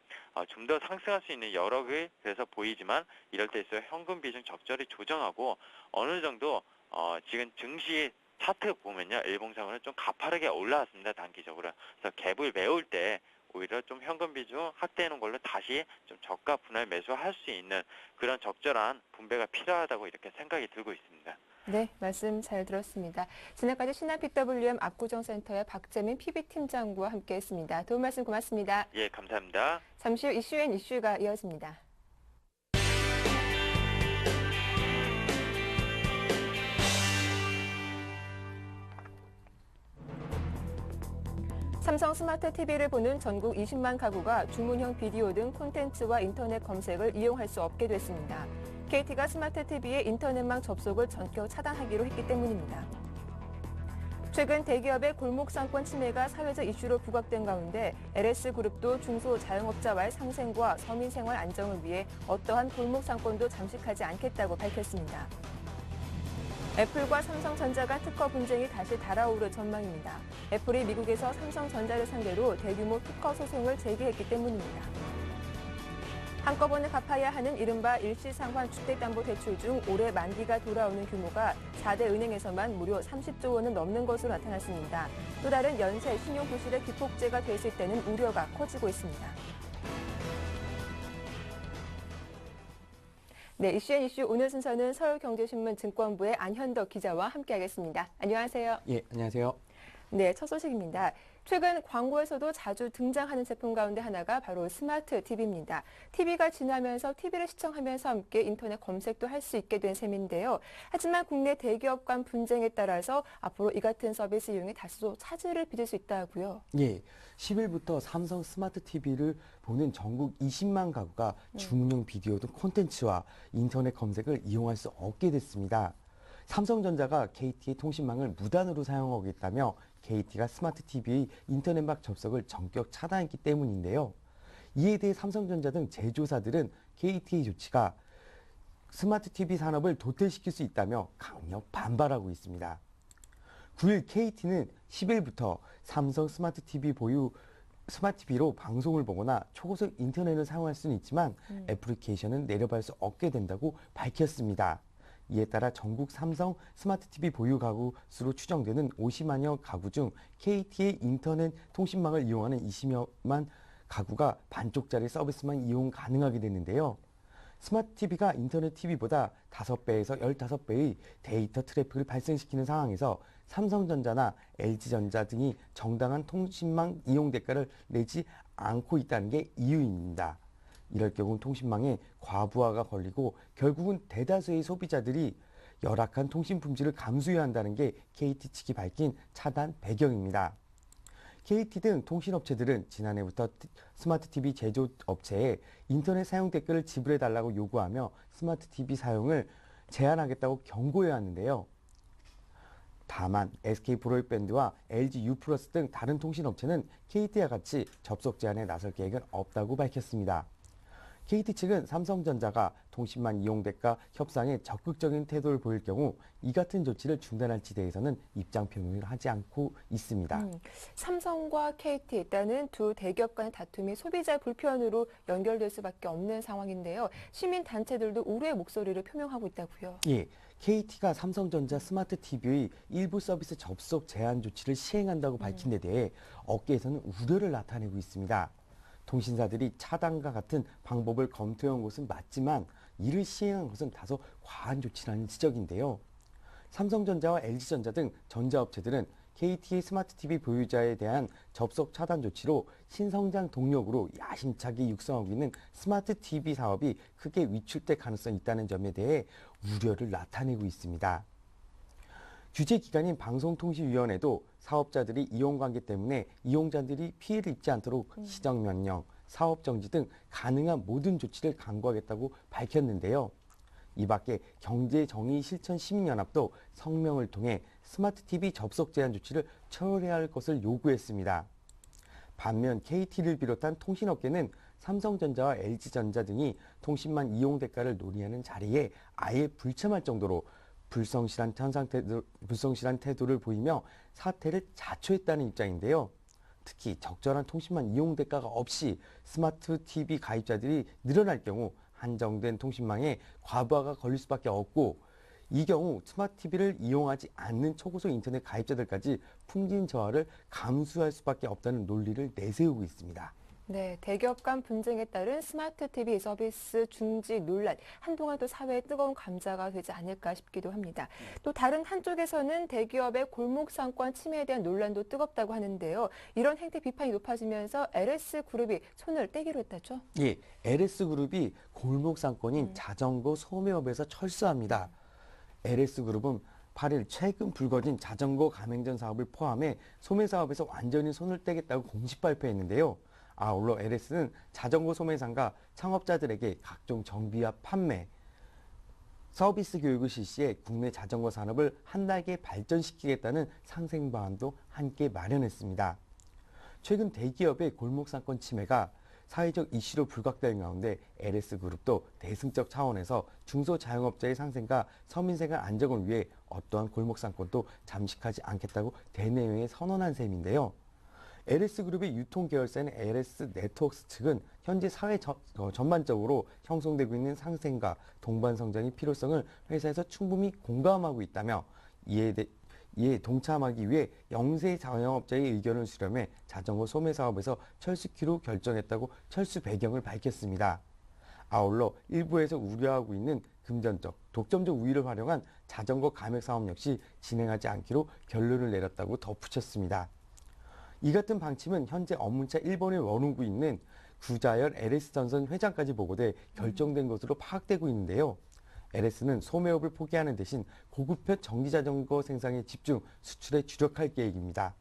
좀 더 상승할 수 있는 여력이 그래서 보이지만 이럴 때 있어 현금 비중 적절히 조정하고 어느 정도 지금 증시 차트 보면요, 일봉상으로는 좀 가파르게 올라왔습니다, 단기적으로. 그래서 갭을 메울 때 오히려 좀 현금 비중 확대하는 걸로 다시 좀 저가 분할 매수할 수 있는 그런 적절한 분배가 필요하다고 이렇게 생각이 들고 있습니다. 네, 말씀 잘 들었습니다. 지금까지 신한 PWM 압구정센터의 박재민 PB팀장과 함께했습니다. 도움 말씀 고맙습니다. 예, 감사합니다. 잠시 후 이슈가 이어집니다. 삼성 스마트 TV를 보는 전국 20만 가구가 주문형 비디오 등 콘텐츠와 인터넷 검색을 이용할 수 없게 됐습니다. KT가 스마트 TV의 인터넷망 접속을 전격 차단하기로 했기 때문입니다. 최근 대기업의 골목 상권 침해가 사회적 이슈로 부각된 가운데 LS그룹도 중소자영업자와의 상생과 서민 생활 안정을 위해 어떠한 골목 상권도 잠식하지 않겠다고 밝혔습니다. 애플과 삼성전자가 특허 분쟁이 다시 달아오를 전망입니다. 애플이 미국에서 삼성전자를 상대로 대규모 특허 소송을 제기했기 때문입니다. 한꺼번에 갚아야 하는 이른바 일시상환 주택담보대출 중 올해 만기가 돌아오는 규모가 4대 은행에서만 무려 30조 원은 넘는 것으로 나타났습니다. 또 다른 연쇄 신용부실의 기폭제가 됐을 때는 우려가 커지고 있습니다. 네, 이슈 오늘 순서는 서울경제신문 증권부의 안현덕 기자와 함께하겠습니다. 안녕하세요. 예, 안녕하세요. 네, 첫 소식입니다. 최근 광고에서도 자주 등장하는 제품 가운데 하나가 바로 스마트 TV입니다. TV가 지나면서 TV를 시청하면서 함께 인터넷 검색도 할 수 있게 된 셈인데요. 하지만 국내 대기업 간 분쟁에 따라서 앞으로 이 같은 서비스 이용에 다소 차질을 빚을 수 있다고요. 예, 10일부터 삼성 스마트 TV를 보는 전국 20만 가구가 주문용 비디오 등 콘텐츠와 인터넷 검색을 이용할 수 없게 됐습니다. 삼성전자가 KT의 통신망을 무단으로 사용하고 있다며 KT가 스마트 TV의 인터넷망 접속을 전격 차단했기 때문인데요. 이에 대해 삼성전자 등 제조사들은 KT의 조치가 스마트 TV 산업을 도태시킬 수 있다며 강력 반발하고 있습니다. 9일 KT는 10일부터 삼성 스마트 TV 보유 스마트 TV로 방송을 보거나 초고속 인터넷을 사용할 수는 있지만 애플리케이션은 내려받을 수 없게 된다고 밝혔습니다. 이에 따라 전국 삼성 스마트 TV 보유 가구 수로 추정되는 50만여 가구 중 KT의 인터넷 통신망을 이용하는 20여만 가구가 반쪽짜리 서비스만 이용 가능하게 됐는데요. 스마트 TV가 인터넷 TV보다 5배에서 15배의 데이터 트래픽을 발생시키는 상황에서 삼성전자나 LG전자 등이 정당한 통신망 이용 대가를 내지 않고 있다는 게 이유입니다. 이럴 경우 통신망에 과부하가 걸리고 결국은 대다수의 소비자들이 열악한 통신 품질을 감수해야 한다는 게 KT 측이 밝힌 차단 배경입니다. KT 등 통신업체들은 지난해부터 스마트 TV 제조업체에 인터넷 사용 댓글을 지불해달라고 요구하며 스마트 TV 사용을 제한하겠다고 경고해왔는데요. 다만 SK브로드밴드와 LG U+ 등 다른 통신업체는 KT와 같이 접속 제한에 나설 계획은 없다고 밝혔습니다. KT 측은 삼성전자가 통신망 이용 대가 협상에 적극적인 태도를 보일 경우 이 같은 조치를 중단할지 대해서는 입장 표명을 하지 않고 있습니다. 삼성과 KT 일단은 두 대기업 간의 다툼이 소비자 불편으로 연결될 수밖에 없는 상황인데요. 시민 단체들도 우려의 목소리를 표명하고 있다고요. 예, KT가 삼성전자 스마트 TV의 일부 서비스 접속 제한 조치를 시행한다고 밝힌 데 대해 업계에서는 우려를 나타내고 있습니다. 통신사들이 차단과 같은 방법을 검토해온 것은 맞지만 이를 시행한 것은 다소 과한 조치라는 지적인데요. 삼성전자와 LG전자 등 전자업체들은 KT의 스마트 TV 보유자에 대한 접속 차단 조치로 신성장 동력으로 야심차게 육성하고 있는 스마트 TV 사업이 크게 위축될 가능성이 있다는 점에 대해 우려를 나타내고 있습니다. 규제기관인 방송통신위원회도 사업자들이 이용관계 때문에 이용자들이 피해를 입지 않도록 시정명령, 사업정지 등 가능한 모든 조치를 강구하겠다고 밝혔는데요. 이 밖에 경제정의실천시민연합도 성명을 통해 스마트 TV 접속 제한 조치를 철회할 것을 요구했습니다. 반면 KT를 비롯한 통신업계는 삼성전자와 LG전자 등이 통신망 이용 대가를 논의하는 자리에 아예 불참할 정도로 불성실한 태도를 보이며 사태를 자초했다는 입장인데요. 특히 적절한 통신망 이용 대가가 없이 스마트 TV 가입자들이 늘어날 경우 한정된 통신망에 과부하가 걸릴 수밖에 없고, 이 경우 스마트 TV를 이용하지 않는 초고속 인터넷 가입자들까지 품질 저하를 감수할 수밖에 없다는 논리를 내세우고 있습니다. 네, 대기업 간 분쟁에 따른 스마트 TV 서비스 중지 논란, 한동안 또 사회의 뜨거운 감자가 되지 않을까 싶기도 합니다. 또 다른 한쪽에서는 대기업의 골목 상권 침해에 대한 논란도 뜨겁다고 하는데요. 이런 행태 비판이 높아지면서 LS그룹이 손을 떼기로 했다죠? 예, LS그룹이 골목 상권인 자전거 소매업에서 철수합니다. LS그룹은 8일 최근 불거진 자전거 가맹점 사업을 포함해 소매 사업에서 완전히 손을 떼겠다고 공식 발표했는데요. 아울러 LS는 자전거 소매상과 창업자들에게 각종 정비와 판매, 서비스 교육을 실시해 국내 자전거 산업을 한 단계 발전시키겠다는 상생 방안도 함께 마련했습니다. 최근 대기업의 골목 상권 침해가 사회적 이슈로 불각되는 가운데 LS그룹도 대승적 차원에서 중소자영업자의 상생과 서민생활 안정을 위해 어떠한 골목 상권도 잠식하지 않겠다고 대내외에 선언한 셈인데요. LS그룹의 유통계열사인 LS네트워크스 측은 현재 사회 전반적으로 형성되고 있는 상생과 동반 성장의 필요성을 회사에서 충분히 공감하고 있다며, 이에 동참하기 위해 영세 자영업자의 의견을 수렴해 자전거 소매 사업에서 철수키로 결정했다고 철수 배경을 밝혔습니다. 아울러 일부에서 우려하고 있는 금전적, 독점적 우위를 활용한 자전거 가맹 사업 역시 진행하지 않기로 결론을 내렸다고 덧붙였습니다. 이 같은 방침은 현재 업무차 일본에 머무르고 있는 구자열 LS전선 회장까지 보고돼 결정된 것으로 파악되고 있는데요. LS는 소매업을 포기하는 대신 고급형 전기자전거 생산에 집중, 수출에 주력할 계획입니다.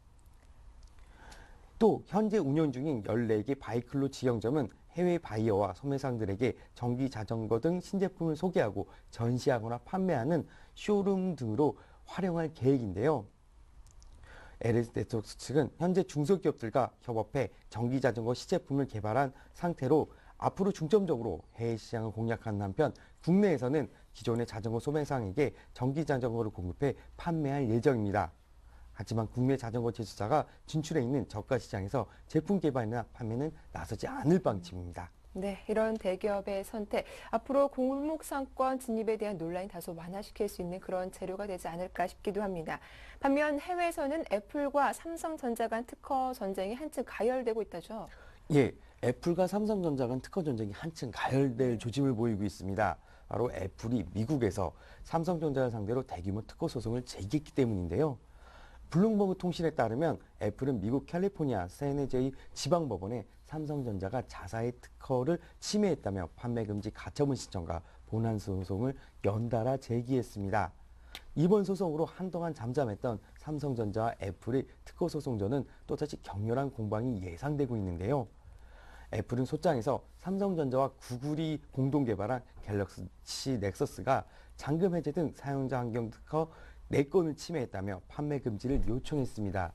또 현재 운영 중인 14개 바이클로 지형점은 해외 바이어와 소매상들에게 전기자전거 등 신제품을 소개하고 전시하거나 판매하는 쇼룸 등으로 활용할 계획인데요. LS네트워크스 측은 현재 중소기업들과 협업해 전기자전거 시제품을 개발한 상태로 앞으로 중점적으로 해외 시장을 공략하는 한편 국내에서는 기존의 자전거 소매상에게 전기자전거를 공급해 판매할 예정입니다. 하지만 국내 자전거 제조사가 진출해 있는 저가 시장에서 제품 개발이나 판매는 나서지 않을 방침입니다. 네, 이런 대기업의 선택, 앞으로 골목 상권 진입에 대한 논란이 다소 완화시킬 수 있는 그런 재료가 되지 않을까 싶기도 합니다. 반면 해외에서는 애플과 삼성전자 간 특허 전쟁이 한층 가열되고 있다죠? 예, 애플과 삼성전자 간 특허 전쟁이 한층 가열될 조짐을 보이고 있습니다. 바로 애플이 미국에서 삼성전자를 상대로 대규모 특허 소송을 제기했기 때문인데요. 블룸버그 통신에 따르면 애플은 미국 캘리포니아 샌호제 지방법원에 삼성전자가 자사의 특허를 침해했다며 판매금지 가처분 신청과 본안 소송을 연달아 제기했습니다. 이번 소송으로 한동안 잠잠했던 삼성전자와 애플의 특허 소송전은 또다시 격렬한 공방이 예상되고 있는데요. 애플은 소장에서 삼성전자와 구글이 공동 개발한 갤럭시 넥서스가 잠금 해제 등 사용자 환경 특허 4건을 침해했다며 판매 금지를 요청했습니다.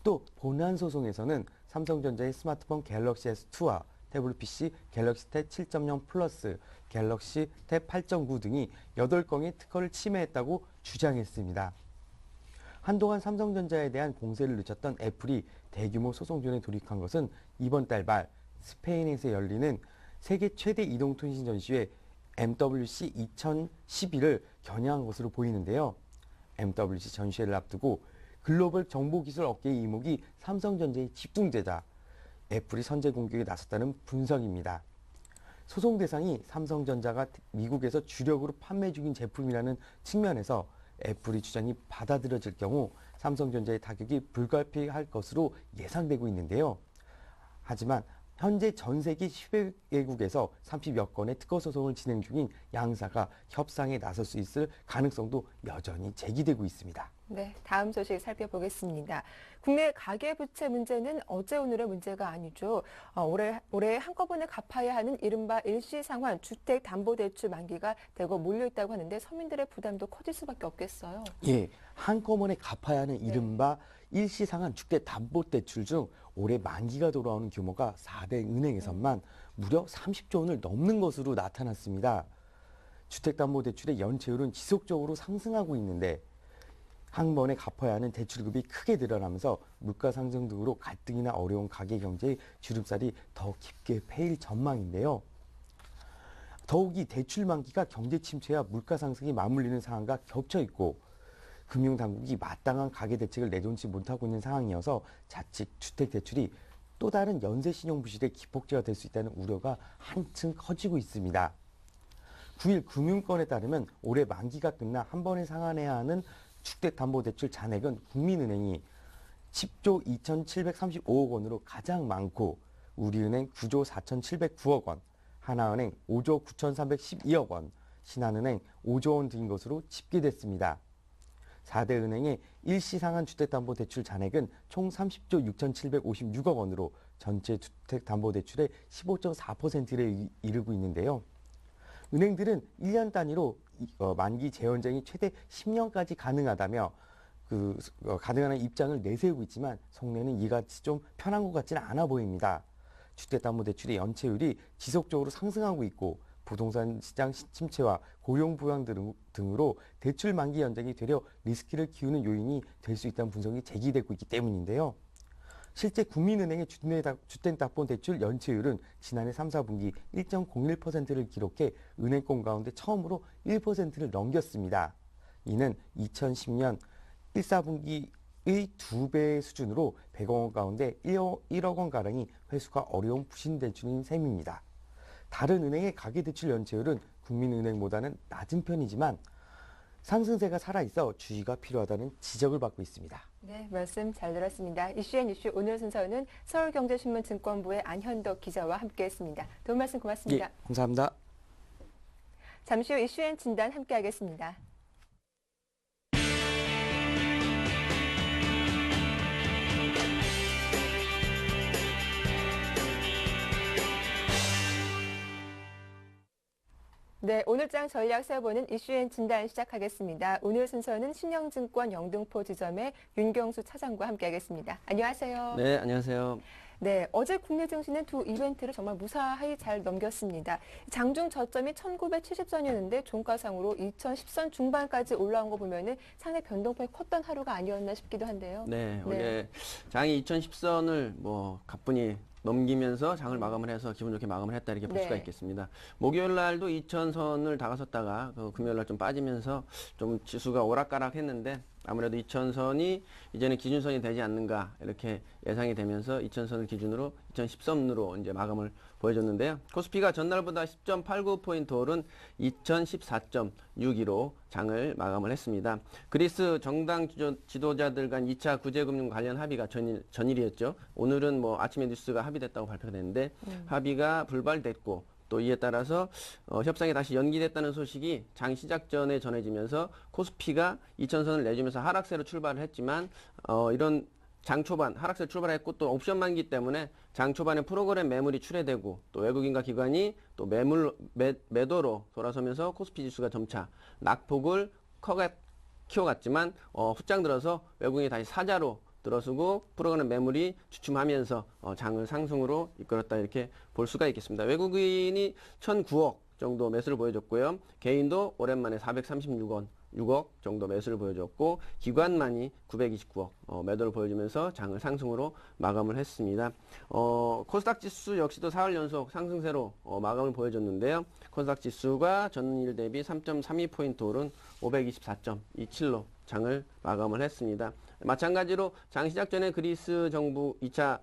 또 본안 소송에서는 삼성전자의 스마트폰 갤럭시 S2와 태블릿 PC 갤럭시 탭 7.0 플러스, 갤럭시 탭 8.9 등이 8건의 특허를 침해했다고 주장했습니다. 한동안 삼성전자에 대한 공세를 늦췄던 애플이 대규모 소송전에 돌입한 것은 이번 달 말 스페인에서 열리는 세계 최대 이동통신 전시회 MWC 2011을 겨냥한 것으로 보이는데요. MWC 전시회를 앞두고 글로벌 정보기술 업계의 이목이 삼성전자의 집중제자 애플이 선제 공격에 나섰다는 분석입니다. 소송 대상이 삼성전자가 미국에서 주력으로 판매 중인 제품이라는 측면에서 애플의 주장이 받아들여질 경우 삼성전자의 타격이 불가피할 것으로 예상되고 있는데요. 하지만 현재 전 세계 10여 개국에서 30여 건의 특허 소송을 진행 중인 양사가 협상에 나설 수 있을 가능성도 여전히 제기되고 있습니다. 네, 다음 소식 살펴보겠습니다. 국내 가계부채 문제는 어제 오늘의 문제가 아니죠. 올해 한꺼번에 갚아야 하는 이른바 일시상환 주택담보대출 만기가 대거 몰려있다고 하는데 서민들의 부담도 커질 수밖에 없겠어요. 예, 한꺼번에 갚아야 하는 이른바 일시상환 주택담보대출 중 올해 만기가 돌아오는 규모가 4대 은행에서만 무려 30조 원을 넘는 것으로 나타났습니다. 주택담보대출의 연체율은 지속적으로 상승하고 있는데 한 번에 갚아야 하는 대출급이 크게 늘어나면서 물가 상승 등으로 갈등이나 어려운 가계 경제의 주름살이 더 깊게 패일 전망인데요. 더욱이 대출 만기가 경제 침체와 물가 상승이 맞물리는 상황과 겹쳐 있고 금융당국이 마땅한 가계 대책을 내놓지 못하고 있는 상황이어서 자칫 주택대출이 또 다른 연쇄 신용 부실의 기폭제가 될 수 있다는 우려가 한층 커지고 있습니다. 9일 금융권에 따르면 올해 만기가 끝나 한 번에 상환해야 하는 주택담보대출 잔액은 국민은행이 10조 2,735억 원으로 가장 많고 우리은행 9조 4,709억 원, 하나은행 5조 9,312억 원, 신한은행 5조 원 등인 것으로 집계됐습니다. 4대 은행의 일시상한 주택담보대출 잔액은 총 30조 6,756억 원으로 전체 주택담보대출의 15.4%에 이르고 있는데요. 은행들은 1년 단위로 만기 재연장이 최대 10년까지 가능하다며 가능한 입장을 내세우고 있지만 속내는 이같이 좀 편한 것 같지는 않아 보입니다. 주택담보대출의 연체율이 지속적으로 상승하고 있고 부동산 시장 침체와 고용 부양 등으로 대출 만기 연장이 되려 리스크를 키우는 요인이 될 수 있다는 분석이 제기되고 있기 때문인데요. 실제 국민은행의 주택담보대출 연체율은 지난해 3, 4분기 1.01%를 기록해 은행권 가운데 처음으로 1%를 넘겼습니다. 이는 2010년 1, 4분기의 2배 수준으로 100억 원 가운데 1억 원가량이 회수가 어려운 부신대출인 셈입니다. 다른 은행의 가계대출 연체율은 국민은행보다는 낮은 편이지만 상승세가 살아있어 주의가 필요하다는 지적을 받고 있습니다. 네, 말씀 잘 들었습니다. 이슈앤이슈 오늘 순서는 서울경제신문 증권부의 안현덕 기자와 함께했습니다. 도움 말씀 고맙습니다. 예, 감사합니다. 잠시 후 이슈앤 진단 함께하겠습니다. 네, 오늘장 전략 세워보는 이슈앤 진단 시작하겠습니다. 오늘 순서는 신영증권 영등포 지점의 윤경수 차장과 함께하겠습니다. 안녕하세요. 네, 안녕하세요. 네, 어제 국내 증시는 두 이벤트를 정말 무사히 잘 넘겼습니다. 장중 저점이 1970선이었는데 종가상으로 2010선 중반까지 올라온 거 보면은 상당히 변동폭이 컸던 하루가 아니었나 싶기도 한데요. 네, 어제 장이 2010선을 가뿐히 넘기면서 장을 마감을 해서 기분 좋게 마감을 했다 이렇게 볼 네. 수가 있겠습니다. 목요일 날도 2000선을 다가섰다가 금요일 날 좀 빠지면서 좀 지수가 오락가락했는데 아무래도 2000선이 이제는 기준선이 되지 않는가 이렇게 예상이 되면서 2000선을 기준으로 2010선으로 이제 마감을 보여줬는데요. 코스피가 전날보다 10.89포인트 오른 2014.62로 장을 마감을 했습니다. 그리스 정당 지도자들 간 2차 구제금융 관련 합의가 전일이었죠. 오늘은 아침에 뉴스가 합의됐다고 발표가 됐는데 합의가 불발됐고 또 이에 따라서 협상이 다시 연기됐다는 소식이 장 시작 전에 전해지면서 코스피가 2000선을 내주면서 하락세로 출발을 했지만 이런 장 초반 하락세 출발했고 또 옵션 만기 때문에 장 초반에 프로그램 매물이 출회되고 또 외국인과 기관이 또 매도로 돌아서면서 코스피 지수가 점차 낙폭을 키워갔지만 후장 들어서 외국인이 다시 사자로 들어서고 프로그램 매물이 주춤하면서 장을 상승으로 이끌었다 이렇게 볼 수가 있겠습니다. 외국인이 1,009억 정도 매수를 보여줬고요. 개인도 오랜만에 6억 정도 매수를 보여줬고 기관만이 929억 매도를 보여주면서 장을 상승으로 마감을 했습니다. 코스닥 지수 역시도 4월 연속 상승세로 마감을 보여줬는데요. 코스닥 지수가 전일 대비 3.32포인트 오른 524.27로 장을 마감을 했습니다. 마찬가지로 장 시작 전에 그리스 정부 2차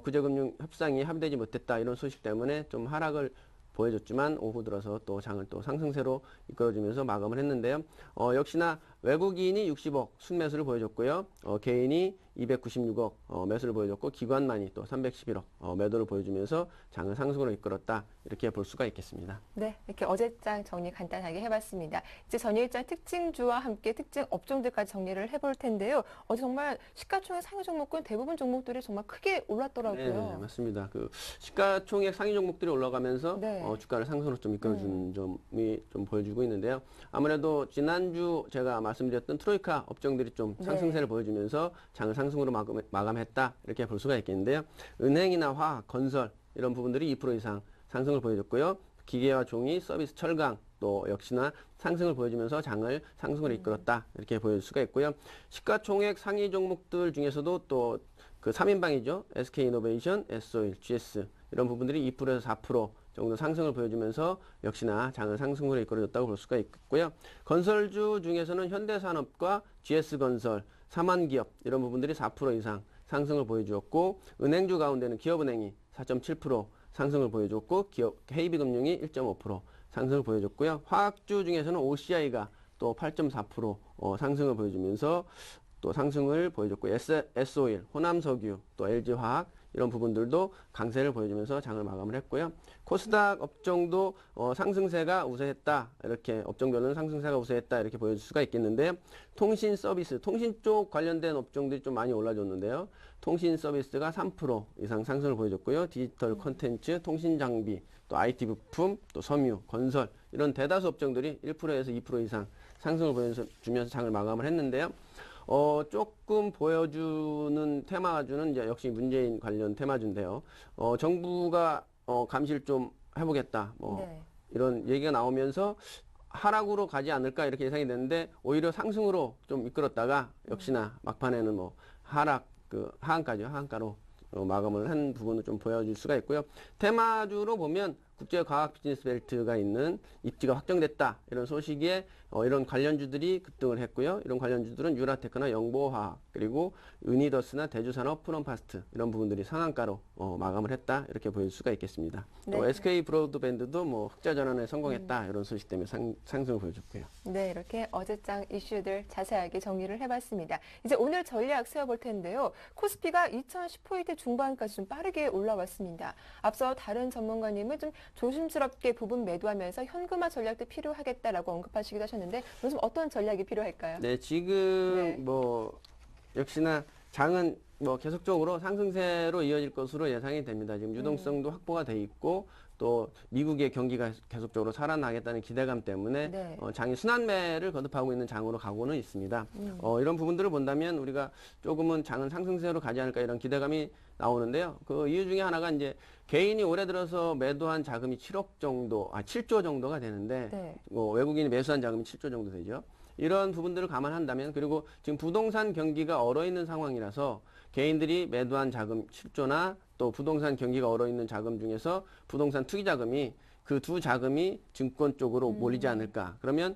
구제금융 협상이 합의되지 못했다 이런 소식 때문에 좀 하락을 보여줬지만 오후 들어서 또 장을 또 상승세로 이끌어주면서 마감을 했는데요. 역시나 외국인이 60억 순매수를 보여줬고요. 개인이 296억 매수를 보여줬고 기관만이 또 311억 매도를 보여주면서 장을 상승으로 이끌었다 이렇게 볼 수가 있겠습니다. 네, 이렇게 어제장 정리 간단하게 해봤습니다. 이제 전일장 특징주와 함께 특징 업종들까지 정리를 해볼 텐데요. 어제 정말 시가총액 상위 종목군 대부분 종목들이 정말 크게 올랐더라고요. 네, 맞습니다. 시가총액 상위 종목들이 올라가면서 네. 주가를 상승으로 좀 이끌어준 점이 좀 보여주고 있는데요. 아무래도 지난주 제가 말씀드렸던 트로이카 업종들이 좀 상승세를 보여주면서 장을 상승으로 마감했다 이렇게 볼 수가 있겠는데요. 은행이나 화학, 건설 이런 부분들이 2% 이상 상승을 보여줬고요. 기계와 종이, 서비스, 철강 또 역시나 상승을 보여주면서 장을 상승으로 이끌었다 이렇게 보여줄 수가 있고요. 시가총액 상위 종목들 중에서도 또 그 3인방이죠. SK이노베이션, S-오일, GS 이런 부분들이 2%에서 4% 정도 상승을 보여주면서 역시나 장을 상승으로 이끌어줬다고 볼 수가 있고요. 건설주 중에서는 현대산업과 GS건설, 삼한기업 이런 부분들이 4% 이상 상승을 보여주었고 은행주 가운데는 기업은행이 4.7% 상승을 보여줬고 KB금융이 1.5% 상승을 보여줬고요. 화학주 중에서는 OCI가 또 8.4% 상승을 보여주면서 또 상승을 보여줬고 S-오일, 호남석유, 또 LG화학 이런 부분들도 강세를 보여주면서 장을 마감을 했고요. 코스닥 업종도 상승세가 우세했다. 이렇게 업종별로는 상승세가 우세했다. 이렇게 보여줄 수가 있겠는데요. 통신 서비스, 통신 쪽 관련된 업종들이 좀 많이 올라줬는데요. 통신 서비스가 3% 이상 상승을 보여줬고요. 디지털 콘텐츠, 통신 장비, 또 IT 부품, 또 섬유, 건설 이런 대다수 업종들이 1%에서 2% 이상 상승을 보여주면서 장을 마감을 했는데요. 조금 보여주는 테마주는 이제 역시 문재인 관련 테마주인데요. 정부가 감시를 좀 해보겠다. 이런 얘기가 나오면서 하락으로 가지 않을까 이렇게 예상이 됐는데 오히려 상승으로 좀 이끌었다가 역시나 막판에는 하락, 하한가로 마감을 한 부분을 좀 보여줄 수가 있고요. 테마주로 보면 국제과학 비즈니스 벨트가 있는 입지가 확정됐다. 이런 소식에 이런 관련주들이 급등을 했고요. 이런 관련주들은 유라테크나 영보화학 그리고 유니더스나 대주산업, 프롬파스트 이런 부분들이 상한가로 마감을 했다. 이렇게 보일 수가 있겠습니다. 네. 또 SK 브로드밴드도 흑자 전환에 성공했다. 이런 소식 때문에 상승을 보여줬고요. 네, 이렇게 어제장 이슈들 자세하게 정리를 해봤습니다. 이제 오늘 전략 세워볼 텐데요. 코스피가 2010포인트 중반까지 좀 빠르게 올라왔습니다. 앞서 다른 전문가님은 좀 조심스럽게 부분 매도하면서 현금화 전략도 필요하겠다라고 언급하시기도 하셨는데 요즘 어떤 전략이 필요할까요? 네, 지금 역시나 장은 계속적으로 상승세로 이어질 것으로 예상이 됩니다. 지금 유동성도 확보가 돼 있고 또 미국의 경기가 계속적으로 살아나겠다는 기대감 때문에 장이 순환매를 거듭하고 있는 장으로 가고는 있습니다. 이런 부분들을 본다면 우리가 조금은 장은 상승세로 가지 않을까 이런 기대감이 나오는데요. 그 이유 중에 하나가 이제 개인이 올해 들어서 매도한 자금이 7조 정도가 되는데 외국인이 매수한 자금이 7조 정도 되죠. 이런 부분들을 감안한다면 그리고 지금 부동산 경기가 얼어있는 상황이라서 개인들이 매도한 자금 7조나 또 부동산 경기가 얼어있는 자금 중에서 부동산 투기 자금이 그 두 자금이 증권 쪽으로 몰리지 않을까. 그러면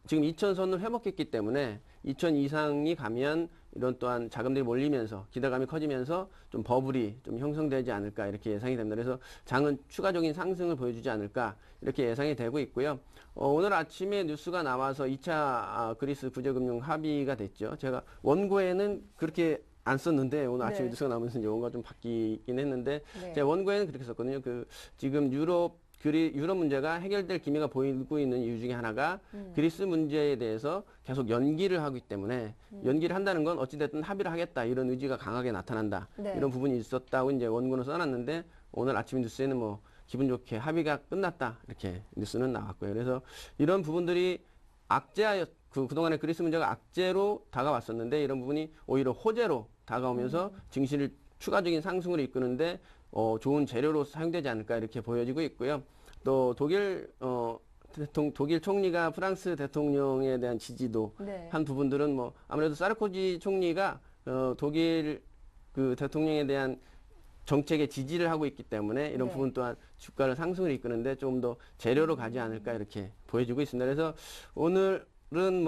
지금 2,000선을 회복했기 때문에 2,000 이상이 가면 이런 또한 자금들이 몰리면서 기대감이 커지면서 좀 버블이 좀 형성되지 않을까 이렇게 예상이 됩니다. 그래서 장은 추가적인 상승을 보여주지 않을까 이렇게 예상이 되고 있고요. 오늘 아침에 뉴스가 나와서 2차 그리스 구제금융 합의가 됐죠. 제가 원고에는 그렇게 안 썼는데 오늘 아침에 뉴스가 나오면서 이제 원고가 좀 바뀌긴 했는데 제가 원고에는 그렇게 썼거든요. 지금 유럽 문제가 해결될 기미가 보이고 있는 이유 중에 하나가 그리스 문제에 대해서 계속 연기를 하기 때문에 연기를 한다는 건 어찌됐든 합의를 하겠다 이런 의지가 강하게 나타난다 이런 부분이 있었다고 이제 원고는 써놨는데 오늘 아침 뉴스에는 기분 좋게 합의가 끝났다 이렇게 뉴스는 나왔고요. 그래서 이런 부분들이 그동안에 그리스 문제가 악재로 다가왔었는데 이런 부분이 오히려 호재로 다가오면서 증시를 추가적인 상승으로 이끄는데 좋은 재료로 사용되지 않을까 이렇게 보여지고 있고요. 또 독일 총리가 프랑스 대통령에 대한 지지도 한 부분들은 아무래도 사르코지 총리가 독일 그 대통령에 대한 정책에 지지를 하고 있기 때문에 이런 부분 또한 주가를 상승을 이끄는데 조금 더 재료로 가지 않을까 이렇게 보여지고 있습니다. 그래서 오늘은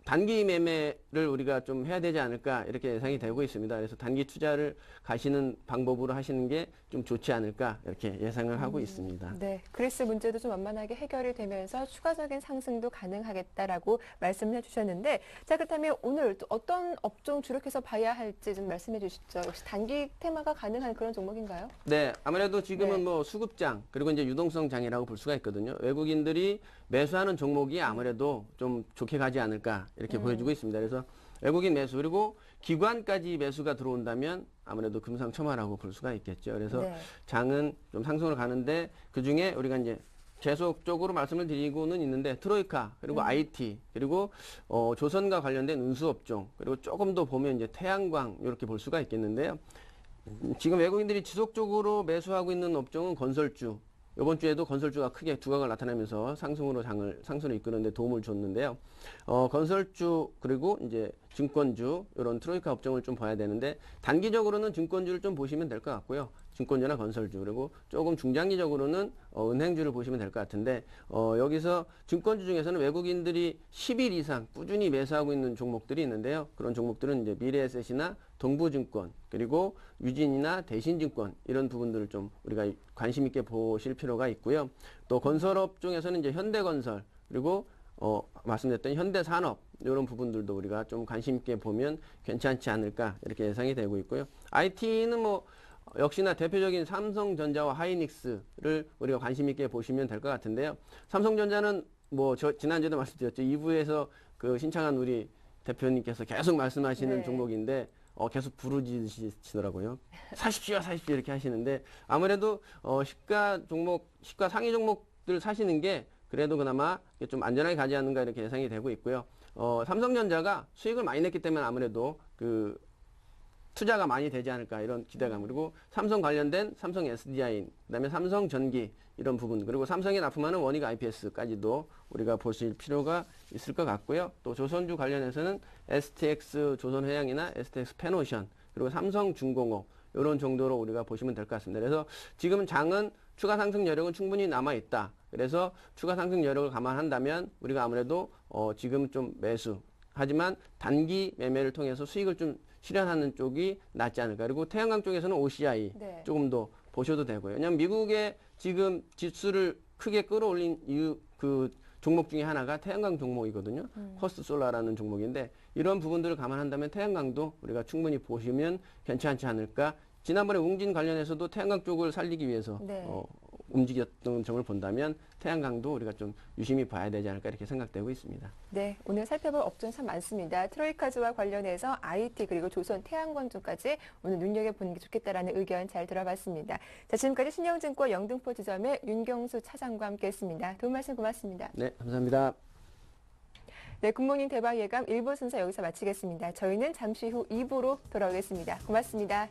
단기 매매를 우리가 좀 해야 되지 않을까 이렇게 예상이 되고 있습니다. 그래서 단기 투자를 가시는 방법으로 하시는 게 좀 좋지 않을까 이렇게 예상을 하고 있습니다. 네, 그리스 문제도 좀 완만하게 해결이 되면서 추가적인 상승도 가능하겠다라고 말씀을 해주셨는데 자 그렇다면 오늘 또 어떤 업종 주력해서 봐야 할지 좀 말씀해 주시죠. 역시 단기 테마가 가능한 그런 종목인가요? 네, 아무래도 지금은 수급장 그리고 이제 유동성 장이라고 볼 수가 있거든요. 외국인들이 매수하는 종목이 아무래도 좀 좋게 가지 않을까 이렇게 보여주고 있습니다. 그래서 외국인 매수 그리고 기관까지 매수가 들어온다면 아무래도 금상첨화라고 볼 수가 있겠죠. 그래서 장은 좀 상승으로 가는데 그 중에 우리가 이제 계속적으로 말씀을 드리고는 있는데 트로이카 그리고 IT 그리고 조선과 관련된 운수업종 그리고 조금 더 보면 이제 태양광 이렇게 볼 수가 있겠는데요. 지금 외국인들이 지속적으로 매수하고 있는 업종은 건설주. 이번 주에도 건설주가 크게 두각을 나타내면서 상승을 이끄는 데 도움을 줬는데요. 건설주 그리고 이제 증권주 이런 트로이카 업종을 좀 봐야 되는데 단기적으로는 증권주를 좀 보시면 될 것 같고요. 증권주나 건설주 그리고 조금 중장기적으로는 은행주를 보시면 될 것 같은데 여기서 증권주 중에서는 외국인들이 10일 이상 꾸준히 매수하고 있는 종목들이 있는데요. 그런 종목들은 이제 미래에셋이나 동부증권 그리고 유진이나 대신증권 이런 부분들을 좀 우리가 관심 있게 보실 필요가 있고요. 또 건설업 중에서는 이제 현대건설 그리고 말씀드렸던 현대산업 이런 부분들도 우리가 좀 관심 있게 보면 괜찮지 않을까 이렇게 예상이 되고 있고요. IT는 뭐 역시나 대표적인 삼성전자와 하이닉스를 우리가 관심 있게 보시면 될 것 같은데요. 삼성전자는 뭐 지난주에도 말씀드렸죠. 2부에서 그 신창한 우리 대표님께서 계속 말씀하시는 네. 종목인데 계속 부르짖으시더라고요. 사십시오 이렇게 하시는데 아무래도 시가 상위 종목들 사시는 게 그래도 그나마 좀 안전하게 가지 않는가 이렇게 예상이 되고 있고요. 삼성전자가 수익을 많이 냈기 때문에 아무래도 그 투자가 많이 되지 않을까 이런 기대감 그리고 삼성 관련된 삼성 SDI 그다음에 삼성전기 이런 부분 그리고 삼성에 납품하는 원익 IPS까지도 우리가 보실 필요가 있을 것 같고요. 또 조선주 관련해서는 STX 조선해양이나 STX 페노션 그리고 삼성중공업 이런 정도로 우리가 보시면 될 것 같습니다. 그래서 지금 장은 추가 상승 여력은 충분히 남아 있다. 그래서 추가 상승 여력을 감안한다면 우리가 아무래도 지금 좀 매수 하지만 단기 매매를 통해서 수익을 좀 실현하는 쪽이 낫지 않을까. 그리고 태양광 쪽에서는 OCI 네. 조금 더 보셔도 되고요. 왜냐하면 미국의 지금 지수를 크게 끌어올린 이유 그 종목 중에 하나가 태양광 종목이거든요. 퍼스트 솔라라는 종목인데 이런 부분들을 감안한다면 태양광도 우리가 충분히 보시면 괜찮지 않을까. 지난번에 웅진 관련해서도 태양광 쪽을 살리기 위해서 네. 움직였던 점을 본다면 태양광도 우리가 좀 유심히 봐야 되지 않을까 이렇게 생각되고 있습니다. 네, 오늘 살펴볼 업종 참 많습니다. 트로이카주와 관련해서 IT 그리고 조선 태양광주까지 오늘 눈여겨보는 게 좋겠다라는 의견 잘 들어봤습니다. 자, 지금까지 신영증권 영등포 지점의 윤경수 차장과 함께했습니다. 도움 말씀 고맙습니다. 네, 감사합니다. 네, 굿모닝 대박 예감 1부 순서 여기서 마치겠습니다. 저희는 잠시 후 2부로 돌아오겠습니다. 고맙습니다.